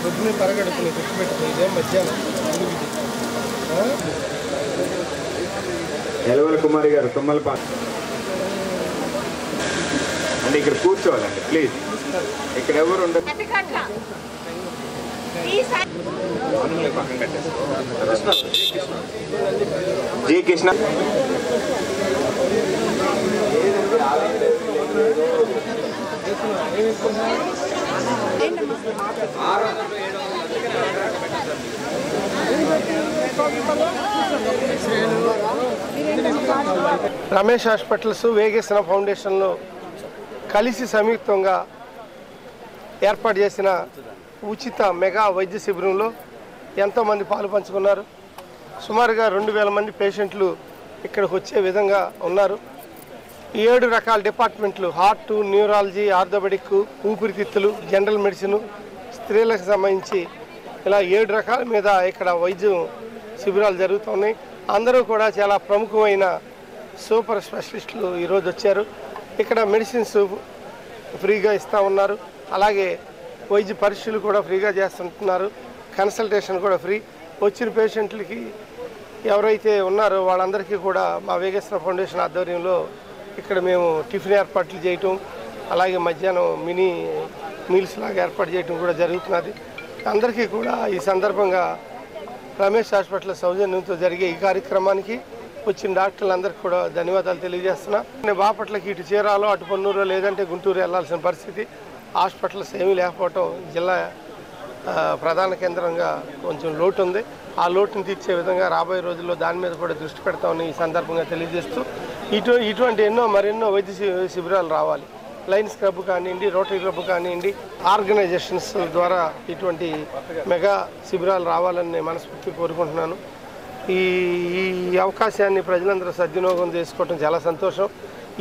పొద్దున్నే పరగడుపుని తెచ్చిపెట్టుకుని ఇదే మధ్యాహ్నం ఎలవల కుమారి గారు తుమ్మలపాటి అంటే ఇక్కడ కూర్చోవాలండి ప్లీజ్. ఇక్కడ ఎవరు ఉండదు. పక్కన కట్టేస్తారు. జీ కృష్ణ రమేష్ హాస్పిటల్స్ వేగేసిన ఫౌండేషన్లో కలిసి సంయుక్తంగా ఏర్పాటు చేసిన ఉచిత మెగా వైద్య శిబిరంలో ఎంతోమంది పాలు పంచుకున్నారు. సుమారుగా 2000 మంది పేషెంట్లు ఇక్కడికి వచ్చే విధంగా ఉన్నారు. 7 రకాల డిపార్ట్మెంట్లు హార్ట్, న్యూరాలజీ, ఆర్థోపెడిక్, ఊపిరితిత్తులు, జనరల్ మెడిసిన్, స్త్రీలకు సంబంధించి ఇలా 7 రకాల మీద ఇక్కడ వైద్యం శిబిరాలు జరుగుతున్నాయి. అందరూ కూడా చాలా ప్రముఖమైన సూపర్ స్పెషలిస్టులు ఈరోజు వచ్చారు. ఇక్కడ మెడిసిన్స్ ఫ్రీగా ఇస్తూ ఉన్నారు. అలాగే వైద్య పరీక్షలు కూడా ఫ్రీగా చేస్తుంటున్నారు. కన్సల్టేషన్ కూడా ఫ్రీ. వచ్చిన పేషెంట్లకి ఎవరైతే ఉన్నారో వాళ్ళందరికీ కూడా మా వేగేశ్వర ఫౌండేషన్ ఆధ్వర్యంలో ఇక్కడ మేము టిఫిన్ ఏర్పాట్లు చేయటం, అలాగే మధ్యాహ్నం మినీ మీల్స్ లాగా ఏర్పాటు చేయటం కూడా జరుగుతున్నది. అందరికీ కూడా ఈ సందర్భంగా రమేష్ హాస్పిటల్ సౌజన్యంతో జరిగే ఈ కార్యక్రమానికి వచ్చిన డాక్టర్లందరికీ కూడా ధన్యవాదాలు తెలియజేస్తున్నా. బాపట్లకి ఇటు చీరాలో, అటు పొన్నూరు లేదంటే గుంటూరు వెళ్లాల్సిన పరిస్థితి. హాస్పిటల్స్ ఏమీ లేకపోవటం జిల్లా ప్రధాన కేంద్రంగా కొంచెం లోటు ఉంది. ఆ లోటుని తీర్చే విధంగా రాబోయే రోజుల్లో దాని మీద కూడా దృష్టి పెడతామని ఈ సందర్భంగా తెలియజేస్తూ ఇటువంటి మరెన్నో వైద్య శిబిరాలు రావాలి. లయన్స్ క్లబ్ కానివ్వండి, రోటరీ క్లబ్ కానివ్వండి, ఆర్గనైజేషన్స్ ద్వారా ఇటువంటి మెగా శిబిరాలు రావాలని నేను మనస్ఫూర్తిగా కోరుకుంటున్నాను. ఈ అవకాశాన్ని ప్రజలందరూ సద్వినియోగం చేసుకోవటం చాలా సంతోషం.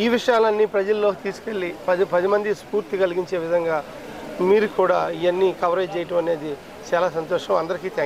ఈ విషయాలన్నీ ప్రజల్లోకి తీసుకెళ్ళి 10 మంది స్ఫూర్తి కలిగించే విధంగా మీరు కూడా ఇవన్నీ కవరేజ్ చేయటం అనేది చాలా సంతోషం. అందరికీ థ్యాంక్ యూ.